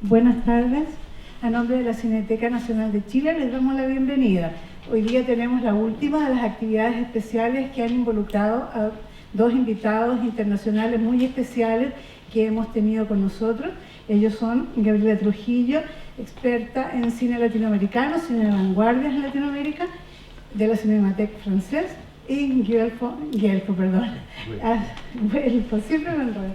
Buenas tardes. A nombre de la Cineteca Nacional de Chile les damos la bienvenida. Hoy día tenemos la última de las actividades especiales que han involucrado a dos invitados internacionales muy especiales que hemos tenido con nosotros. Ellos son Gabriela Trujillo, experta en cine latinoamericano, cine de vanguardia en Latinoamérica, de la Cinémathèque Française, y Guelfo, siempre me enredo.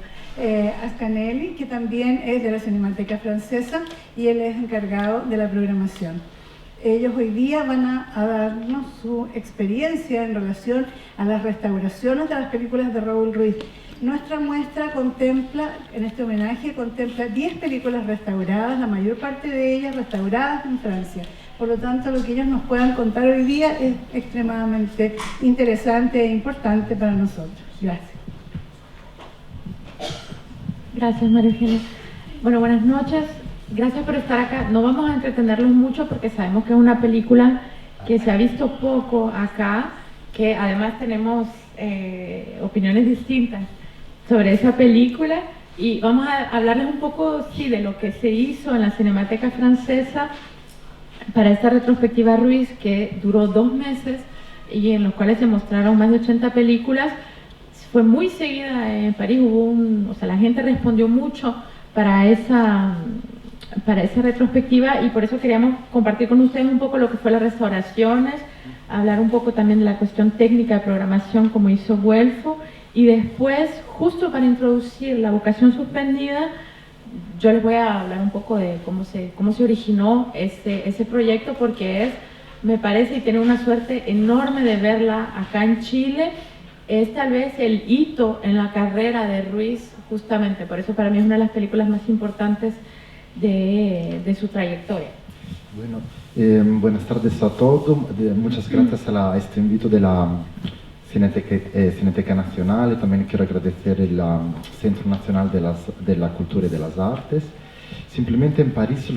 Ascanelli, que también es de la Cinemateca Francesa y él es encargado de la programación. Ellos hoy día van a darnos su experiencia en relación a las restauraciones de las películas de Raúl Ruiz. Nuestra muestra contempla, en este homenaje, contempla 10 películas restauradas, la mayor parte de ellas restauradas en Francia. Por lo tanto, lo que ellos nos puedan contar hoy día es extremadamente interesante e importante para nosotros. Gracias. Gracias, María Eugenia. Bueno, buenas noches. Gracias por estar acá. No vamos a entretenerlos mucho porque sabemos que es una película que se ha visto poco acá, que además tenemos opiniones distintas sobre esa película, y vamos a hablarles un poco, sí, de lo que se hizo en la Cinemateca Francesa para esta retrospectiva Ruiz, que duró 2 meses y en los cuales se mostraron más de 80 películas. Fue muy seguida en París, la gente respondió mucho para esa retrospectiva, y por eso queríamos compartir con ustedes un poco lo que fue las restauraciones, hablar un poco también de la cuestión técnica de programación como hizo Guelfo, y después, justo para introducir la vocación suspendida, yo les voy a hablar un poco de cómo se originó ese proyecto, porque me parece, y tiene una suerte enorme de verla acá en Chile. Es tal vez el hito en la carrera de Ruiz, justamente, por eso para mí es una de las películas más importantes de su trayectoria. Bueno, buenas tardes a todos. Muchas gracias a este invito de la Cineteca Nacional, y también quiero agradecer el Centro Nacional de la Cultura y de las Artes. Simplemente en París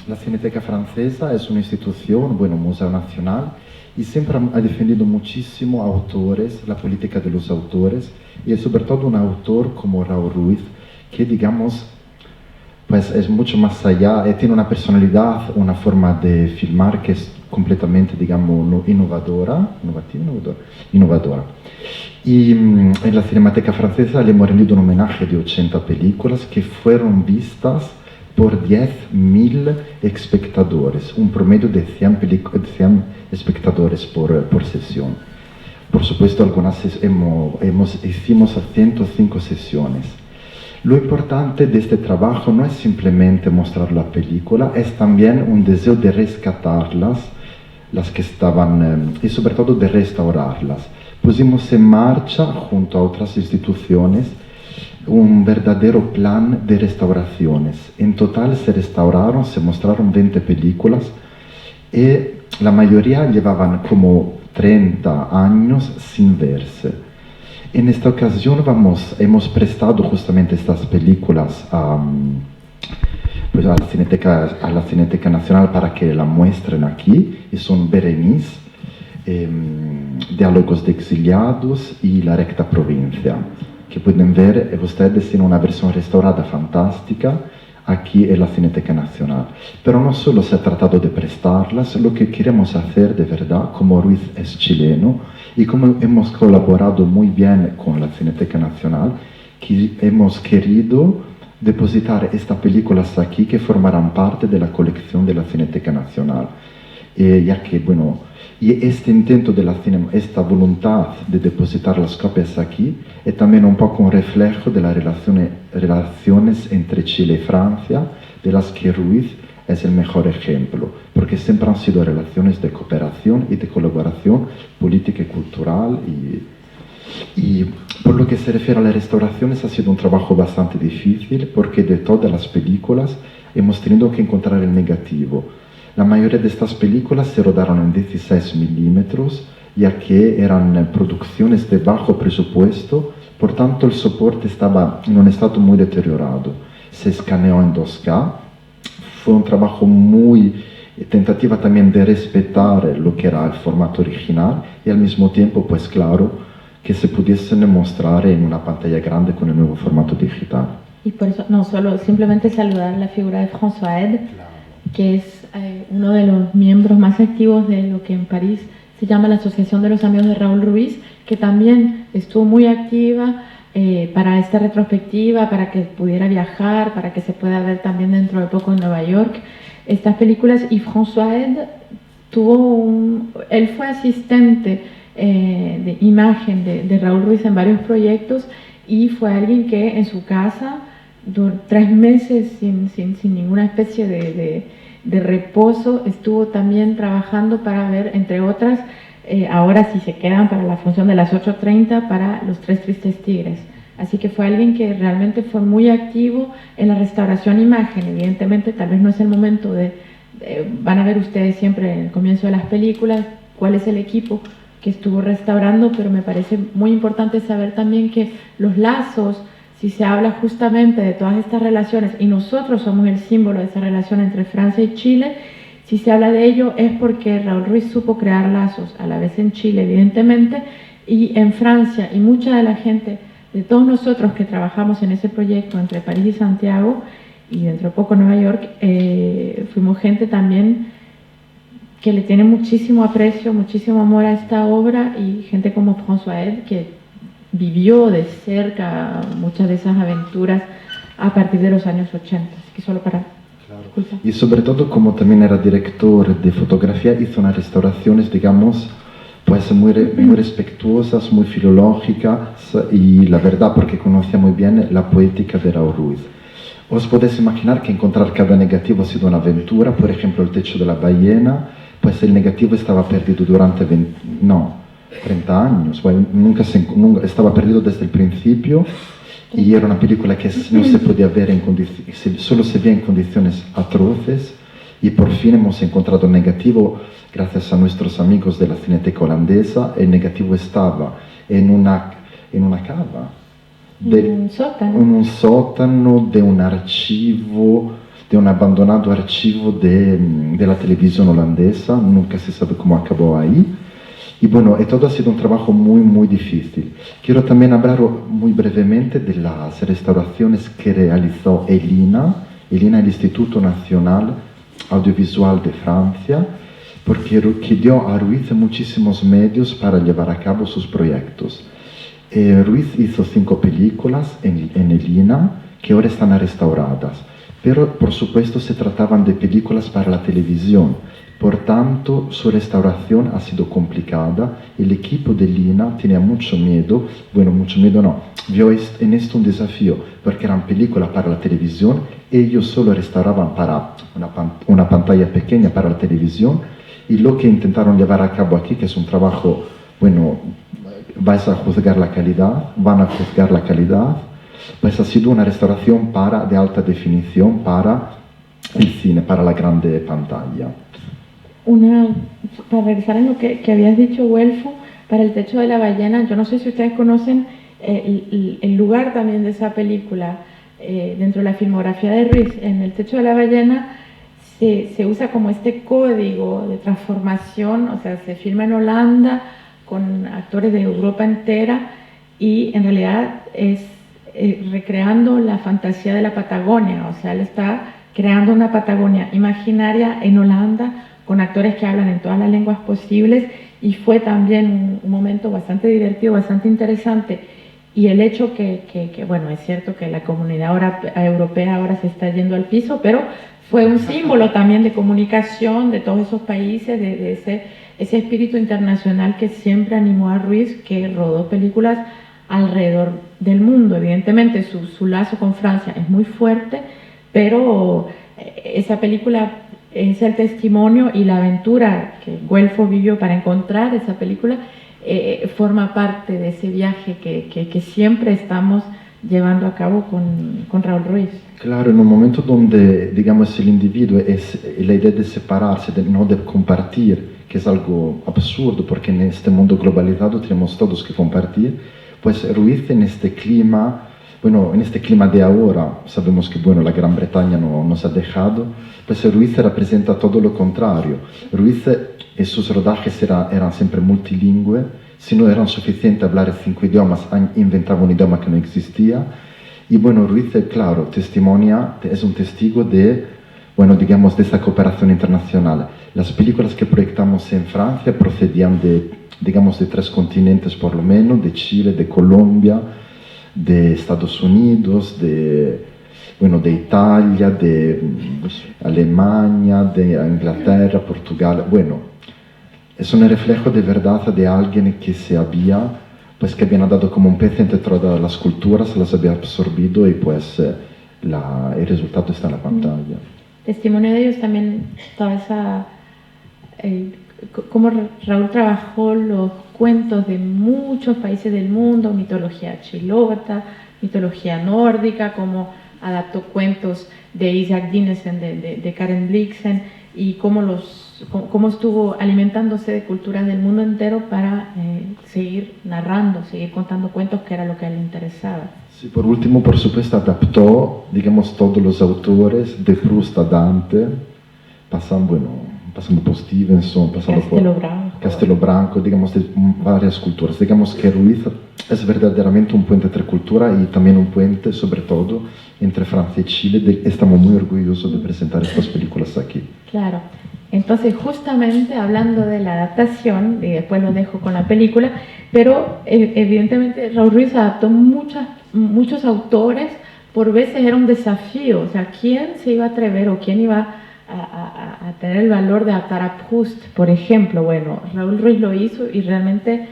la Cineteca Francesa es una institución, museo nacional, y siempre ha defendido muchísimo autores, la política de los autores, y sobre todo un autor como Raúl Ruiz, que digamos, pues es mucho más allá, tiene una personalidad, una forma de filmar que es completamente, digamos, innovadora. Y en la Cinemateca Francesa le hemos rendido un homenaje de 80 películas que fueron vistas por 10.000 espectadores, un promedio de 100 espectadores por sesión. Por supuesto, hicimos 105 sesiones. Lo importante de este trabajo no es simplemente mostrar la película, es también un deseo de rescatarlas, las que estaban, y sobre todo de restaurarlas. Pusimos en marcha, junto a otras instituciones, un verdadero plan de restauraciones. En total se mostraron 20 películas, y la mayoría llevaban como 30 años sin verse. En esta ocasión hemos prestado justamente estas películas a la Cineteca Nacional para que la muestren aquí, y son Berenice, Diálogos de Exiliados y La Recta Provincia, que pueden ver ustedes en una versión restaurada fantástica aquí en la Cineteca Nacional. Pero no solo se ha tratado de prestarlas, lo que queremos hacer de verdad, como Ruiz es chileno y como hemos colaborado muy bien con la Cineteca Nacional, que hemos querido depositar estas películas aquí que formarán parte de la colección de la Cineteca Nacional. Ya que, y este intento de esta voluntad de depositar las copias aquí es también un poco un reflejo de las relaciones entre Chile y Francia, de las que Ruiz es el mejor ejemplo, porque siempre han sido relaciones de cooperación y de colaboración política y cultural. Y por lo que se refiere a las restauraciones, ha sido un trabajo bastante difícil, porque de todas las películas hemos tenido que encontrar el negativo. La mayoría de estas películas se rodaron en 16 milímetros, ya que eran producciones de bajo presupuesto, por tanto el soporte estaba en un estado muy deteriorado. Se escaneó en 2K, fue un trabajo muy tentativa también de respetar lo que era el formato original, y al mismo tiempo, pues claro, que se pudiesen mostrar en una pantalla grande con el nuevo formato digital. Y por eso no solo simplemente saludar la figura de François Ed, que es uno de los miembros más activos de lo que en París se llama la Asociación de los Amigos de Raúl Ruiz, que también estuvo muy activa para esta retrospectiva, para que pudiera viajar, para que se pueda ver también dentro de poco en Nueva York estas películas. Y François Ed él fue asistente de imagen de Raúl Ruiz en varios proyectos, y fue alguien que en su casa 3 meses sin ninguna especie de reposo estuvo también trabajando para ver, entre otras, ahora si se quedan para la función de las 8:30 para Los Tres Tristes Tigres. Así que fue alguien que realmente fue muy activo en la restauración imagen. Evidentemente tal vez no es el momento van a ver ustedes siempre en el comienzo de las películas cuál es el equipo que estuvo restaurando, pero me parece muy importante saber también que los lazos, si se habla justamente de todas estas relaciones, y nosotros somos el símbolo de esa relación entre Francia y Chile, si se habla de ello es porque Raúl Ruiz supo crear lazos, a la vez en Chile evidentemente, y en Francia, y mucha de la gente, de todos nosotros que trabajamos en ese proyecto entre París y Santiago, y dentro de poco Nueva York, fuimos gente también que le tiene muchísimo aprecio, muchísimo amor a esta obra, y gente como François Ed, que vivió de cerca muchas de esas aventuras a partir de los años 80. Así que solo para... Claro. Y sobre todo, como también era director de fotografía, hizo unas restauraciones, digamos, pues muy respetuosas, muy filológicas, y la verdad, porque conocía muy bien la poética de Raúl Ruiz. Os podéis imaginar que encontrar cada negativo ha sido una aventura. Por ejemplo, El techo de la ballena, pues el negativo estaba perdido durante 30 años, nunca estaba perdido desde el principio, y era una película que no se podía ver solo se veía en condiciones atroces, y por fin hemos encontrado el negativo gracias a nuestros amigos de la Cineteca Holandesa. El negativo estaba en una cava, en un sótano de un archivo, de un abandonado archivo de la televisión holandesa. Nunca se sabe cómo acabó ahí. Y bueno, todo ha sido un trabajo muy, muy difícil. Quiero también hablar muy brevemente de las restauraciones que realizó el Instituto Nacional Audiovisual de Francia, porque dio a Ruiz muchísimos medios para llevar a cabo sus proyectos. Ruiz hizo 5 películas en el INA que ahora están restauradas, pero por supuesto se trataban de películas para la televisión. Por tanto, su restauración ha sido complicada. El equipo de Lina tenía mucho miedo, vio en esto un desafío, porque eran películas para la televisión. Ellos solo restauraban para una pantalla pequeña para la televisión, y lo que intentaron llevar a cabo aquí, que es un trabajo, van a juzgar la calidad, pues ha sido una restauración de alta definición para el cine, para la grande pantalla. Para regresar en lo que habías dicho, Güelfo, para El techo de la ballena, yo no sé si ustedes conocen el lugar también de esa película dentro de la filmografía de Ruiz. En El techo de la ballena se usa como este código de transformación, o sea, se filma en Holanda con actores de Europa entera, y en realidad es recreando la fantasía de la Patagonia. O sea, él está creando una Patagonia imaginaria en Holanda, con actores que hablan en todas las lenguas posibles, y fue también un momento bastante divertido, bastante interesante. Y el hecho bueno, es cierto que la comunidad europea ahora se está yendo al piso, pero fue un símbolo también de comunicación de todos esos países, de ese espíritu internacional que siempre animó a Ruiz, que rodó películas alrededor del mundo. Evidentemente su lazo con Francia es muy fuerte, pero esa película es el testimonio y la aventura que Güelfo vivió para encontrar esa película, forma parte de ese viaje que siempre estamos llevando a cabo con Raúl Ruiz. Claro, en un momento donde, digamos, el individuo es la idea de separarse, no de compartir, que es algo absurdo, porque en este mundo globalizado tenemos todos que compartir, pues Ruiz en este clima de ahora, sabemos que la Gran Bretaña no nos ha dejado, pues Ruiz representa todo lo contrario. Ruiz en sus rodajes eran siempre multilingües. Si no eran suficientes hablar 5 idiomas, inventaba un idioma que no existía. Y bueno, Ruiz, claro, testimonia, es un testigo de, bueno, digamos, de esa cooperación internacional. Las películas que proyectamos en Francia procedían de, digamos, de 3 continentes por lo menos, de Chile, de Colombia, de Estados Unidos, de, bueno, de Italia, de Alemania, de Inglaterra, Portugal. Bueno, es un reflejo de verdad de alguien que se había, pues que había nadado como un pez entre todas las culturas, las había absorbido y pues el resultado está en la pantalla. Testimonio de ellos también toda esa cómo Raúl trabajó los cuentos de muchos países del mundo, mitología chilota, mitología nórdica, cómo adaptó cuentos de Isaac Dinesen, de Karen Blixen, y cómo estuvo alimentándose de culturas del mundo entero para seguir narrando, seguir contando cuentos, que era lo que a él le interesaba. Sí, por último, por supuesto, adaptó, digamos, todos los autores, de Proust a Dante, pasando por Stevenson, pasando por Castelo Branco, digamos, de varias culturas. Digamos que Ruiz es verdaderamente un puente entre cultura y también un puente, sobre todo, entre Francia y Chile. Estamos muy orgullosos de presentar estas películas aquí. Claro. Entonces, justamente hablando de la adaptación, y después lo dejo con la película, pero evidentemente Raúl Ruiz adaptó muchos autores, por veces era un desafío, o sea, ¿quién se iba a atrever o quién iba a tener el valor de adaptar a Proust, por ejemplo? Bueno, Raúl Ruiz lo hizo y realmente,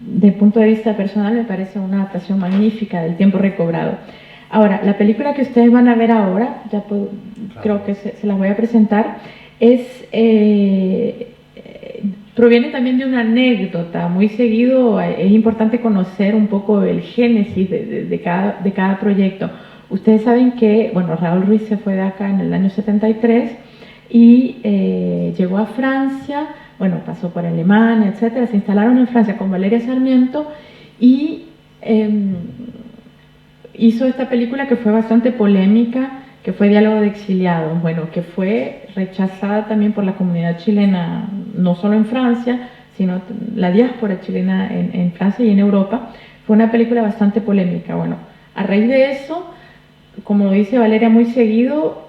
desde el punto de vista personal, me parece una adaptación magnífica del Tiempo recobrado. Ahora, la película que ustedes van a ver ahora, ya creo que se las voy a presentar, proviene también de una anécdota. Muy seguido es importante conocer un poco el génesis de cada proyecto. Ustedes saben que, bueno, Raúl Ruiz se fue de acá en el año 73 y llegó a Francia, bueno, pasó por Alemania, etcétera, se instalaron en Francia con Valeria Sarmiento y hizo esta película que fue bastante polémica, que fue Diálogo de Exiliados, bueno, que fue rechazada también por la comunidad chilena, no solo en Francia, sino la diáspora chilena en Francia y en Europa. Fue una película bastante polémica. Bueno, a raíz de eso, como dice Valeria muy seguido,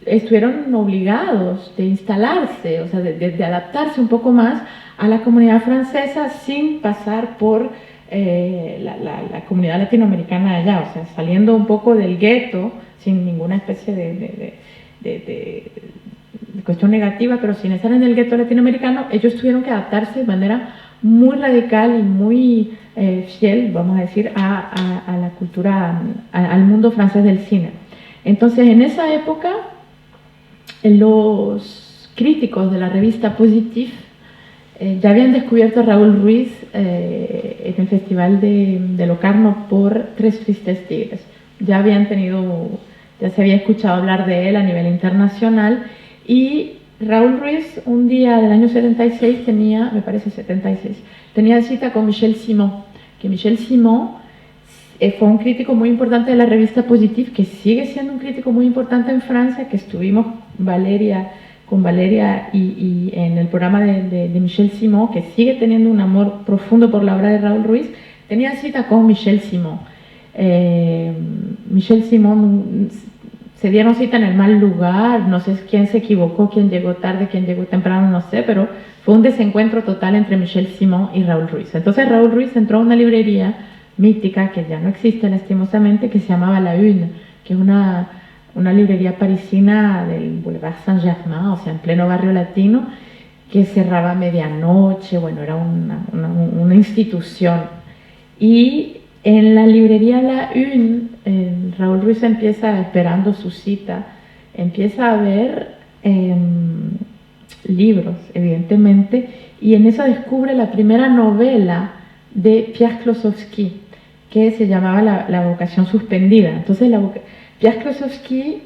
estuvieron obligados de instalarse, o sea, de adaptarse un poco más a la comunidad francesa sin pasar por la comunidad latinoamericana allá, o sea, saliendo un poco del gueto, sin ninguna especie de cuestión negativa, pero sin estar en el gueto latinoamericano. Ellos tuvieron que adaptarse de manera muy radical y muy fiel, vamos a decir, a la cultura, al mundo francés del cine. Entonces, en esa época, los críticos de la revista Positif ya habían descubierto a Raúl Ruiz en el Festival de Locarno por Tres Tristes Tigres. Ya se había escuchado hablar de él a nivel internacional, y Raúl Ruiz un día del año 76 tenía cita con Michel Simon, que Michel Simon fue un crítico muy importante de la revista Positif, que sigue siendo un crítico muy importante en Francia, que estuvimos con Valeria y en el programa de Michel Simon, que sigue teniendo un amor profundo por la obra de Raúl Ruiz. Tenía cita con Michel Simon. Michel Simon se dieron cita en el mal lugar, no sé quién se equivocó, quién llegó tarde, quién llegó temprano, no sé, pero fue un desencuentro total entre Michel Simon y Raúl Ruiz. Entonces Raúl Ruiz entró a una librería mítica que ya no existe lastimosamente, que se llamaba La Une, que es una librería parisina del Boulevard Saint-Germain, o sea, en pleno barrio latino, que cerraba a medianoche. Bueno, era una institución. Y en la librería La Une, Raúl Ruiz empieza, esperando su cita, empieza a ver libros, evidentemente, y en eso descubre la primera novela de Pierre Klossowski, que se llamaba La vocación suspendida. Entonces, Pierre Klossowski...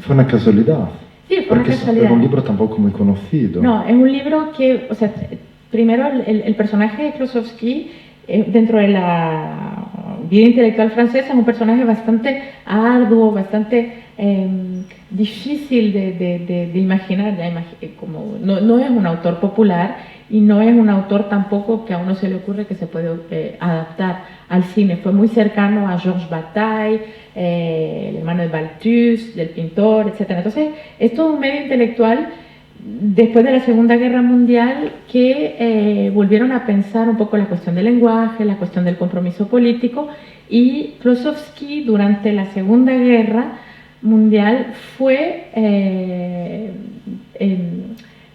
Fue una casualidad. Sí, fue una casualidad. Es un libro tampoco muy conocido. No, es un libro que, o sea, primero el personaje de Klossowski, dentro de la vida intelectual francesa, es un personaje bastante arduo, bastante difícil de imaginar, como no es un autor popular y no es un autor tampoco que a uno se le ocurre que se puede adaptar al cine. Fue muy cercano a Georges Bataille, el hermano de Balthus, del pintor, etc. Entonces, es todo un medio intelectual después de la Segunda Guerra Mundial que volvieron a pensar un poco la cuestión del lenguaje, la cuestión del compromiso político, y Klossowski durante la Segunda Guerra Mundial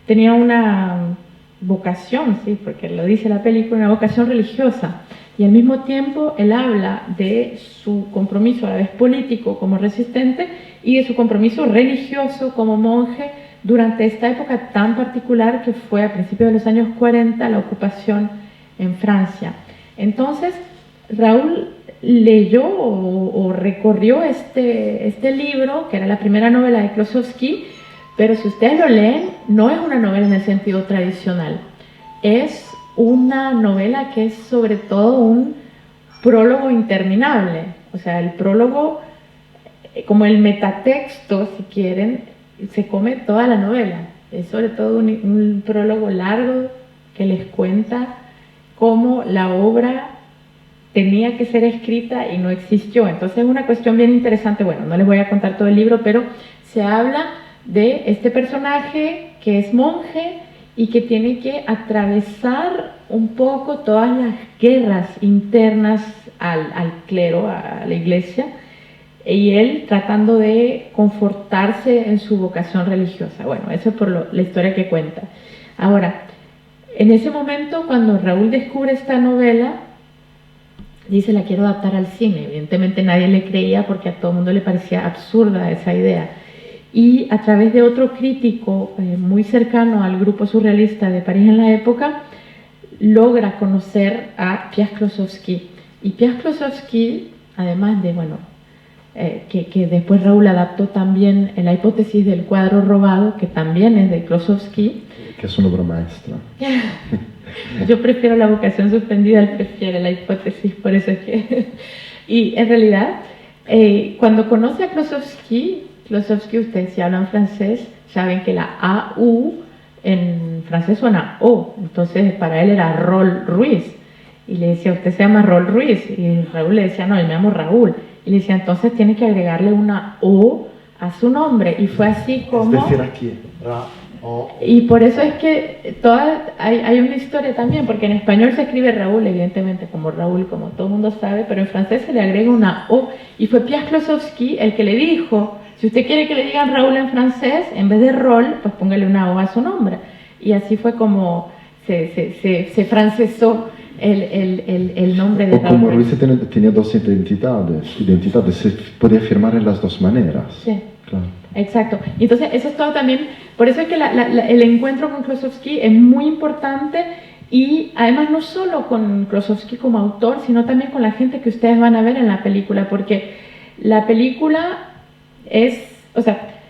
tenía una vocación, sí, porque lo dice la película, una vocación religiosa, y al mismo tiempo él habla de su compromiso a la vez político como resistente y de su compromiso religioso como monje durante esta época tan particular que fue a principios de los años 40 la ocupación en Francia. Entonces Raúl leyó o recorrió este libro, que era la primera novela de Klossowski, pero si ustedes lo leen, no es una novela en el sentido tradicional, es una novela que es sobre todo un prólogo interminable, o sea, el prólogo, como el metatexto, si quieren, se come toda la novela, es sobre todo un prólogo largo que les cuenta cómo la obra tenía que ser escrita y no existió. Entonces es una cuestión bien interesante. Bueno, no les voy a contar todo el libro, pero se habla de este personaje que es monje y que tiene que atravesar un poco todas las guerras internas al clero, a la iglesia, y él tratando de confortarse en su vocación religiosa. Bueno, eso es por la historia que cuenta. Ahora, en ese momento, cuando Raúl descubre esta novela, dice, la quiero adaptar al cine. Evidentemente nadie le creía porque a todo el mundo le parecía absurda esa idea. Y a través de otro crítico muy cercano al grupo surrealista de París en la época, logra conocer a Pierre Klossowski. Y Pierre Klossowski, además de, bueno, que después Raúl adaptó también la hipótesis del cuadro robado, que también es de Klossowski. Que es una obra maestra. Yo prefiero la vocación suspendida, él prefiere la hipótesis, por eso es que... Y en realidad, cuando conoce a Klossowski, ustedes si hablan francés, saben que la AU en francés suena O, entonces para él era Rol Ruiz, y le decía, usted se llama Rol Ruiz, y Raúl le decía, no, yo me llamo Raúl, y le decía, entonces tiene que agregarle una O a su nombre, y fue así como... Es decir, aquí, Y por eso es que hay una historia también, porque en español se escribe Raúl, evidentemente, como Raúl, como todo el mundo sabe, pero en francés se le agrega una O, y fue Pierre Klossowski el que le dijo, si usted quiere que le digan Raúl en francés, en vez de Rol, pues póngale una O a su nombre. Y así fue como se francesó el nombre de Raúl. O como Raúl. Ruiz tenía dos identidades, se podía firmar en las dos maneras. Sí. Claro. Exacto. Y entonces eso es todo también, por eso es que el encuentro con Klossowski es muy importante, y además no solo con Klossowski como autor, sino también con la gente que ustedes van a ver en la película, porque la película es, o sea...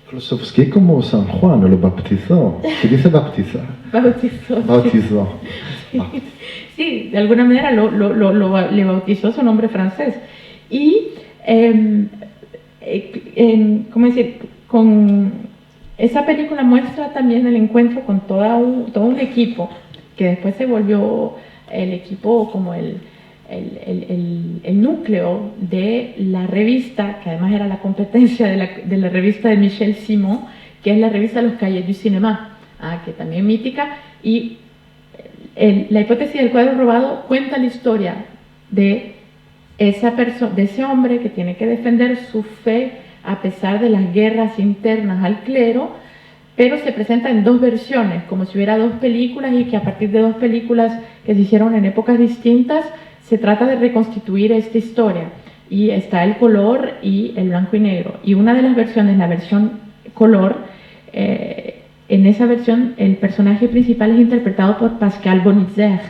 Klossowski como San Juan lo bautizó. ¿Qué dice bautizar? Bautizó. Sí, de alguna manera le bautizó su nombre francés. Y... ¿cómo decir? Con esa película muestra también el encuentro con todo un equipo que después se volvió el equipo como el núcleo de la revista, que además era la competencia de la revista de Michel Simon, que es la revista Los Cahiers du Cinéma, que también mítica, y la hipótesis del cuadro robado cuenta la historia de ese hombre que tiene que defender su fe a pesar de las guerras internas al clero, pero se presenta en dos versiones, como si hubiera dos películas, y que a partir de dos películas que se hicieron en épocas distintas, se trata de reconstituir esta historia. Y está el color y el blanco y negro. Y una de las versiones, la versión color, en esa versión el personaje principal es interpretado por Pascal Bonitzer.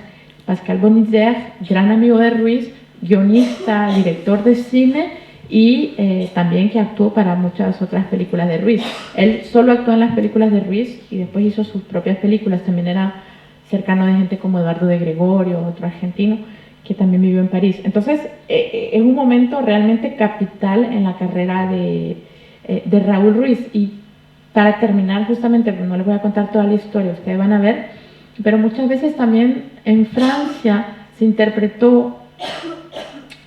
Pascal Bonitzer, gran amigo de Ruiz, guionista, director de cine, y también que actuó para muchas otras películas de Ruiz. Él solo actuó en las películas de Ruiz y después hizo sus propias películas. También era cercano de gente como Eduardo de Gregorio, otro argentino, que también vivió en París. Entonces, es un momento realmente capital en la carrera de Raúl Ruiz. Y para terminar, justamente, no les voy a contar toda la historia, ustedes van a ver, pero muchas veces también en Francia se interpretó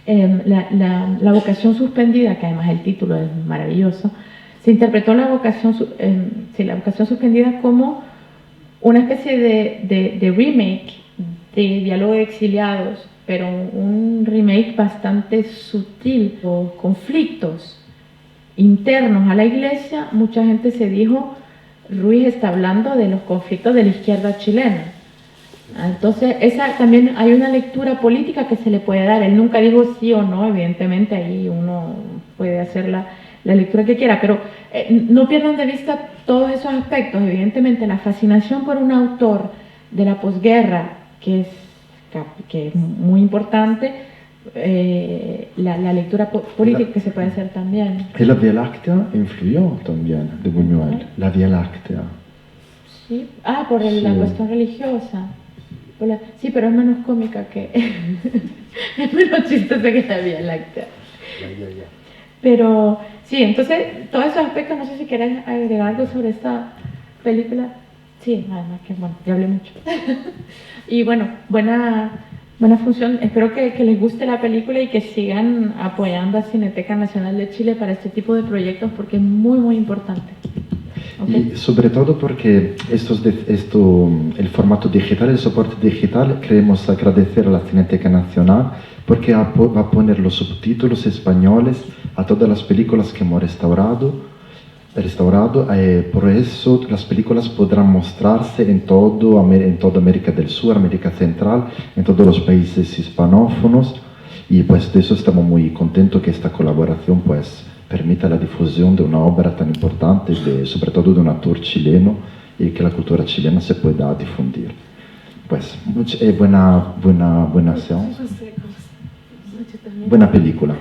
la vocación suspendida, que además el título es maravilloso, se interpretó la vocación suspendida como una especie de remake de Diálogo de Exiliados, pero un remake bastante sutil, o conflictos internos a la Iglesia. Mucha gente se dijo, Ruiz está hablando de los conflictos de la izquierda chilena. Entonces, también hay una lectura política que se le puede dar. Él nunca dijo sí o no, evidentemente ahí uno puede hacer la lectura que quiera, pero no pierdan de vista todos esos aspectos. Evidentemente, la fascinación por un autor de la posguerra, que es muy importante, la lectura política que se puede hacer también. Y la Vía Láctea influyó también de Buñuel, la Vía Láctea. Sí, por la cuestión religiosa. Sí, pero es menos cómica que... es menos chistosa que la Vía Láctea. Ya. Pero sí, entonces, todos esos aspectos, no sé si quieres agregar algo sobre esta película. Sí, además que bueno, ya hablé mucho. Y bueno, buena función. Espero que les guste la película y que sigan apoyando a Cineteca Nacional de Chile para este tipo de proyectos, porque es muy, muy importante. Okay. Y sobre todo porque el formato digital, el soporte digital, queremos agradecer a la Cineteca Nacional porque va a poner los subtítulos españoles a todas las películas que hemos restaurado. Por eso las películas podrán mostrarse en toda América del Sur, América Central, en todos los países hispanófonos, y pues de eso estamos muy contentos que esta colaboración pues permita la difusión de una obra tan importante, sobre todo de un autor chileno, y que la cultura chilena se pueda difundir. Pues buena seance. Buena película.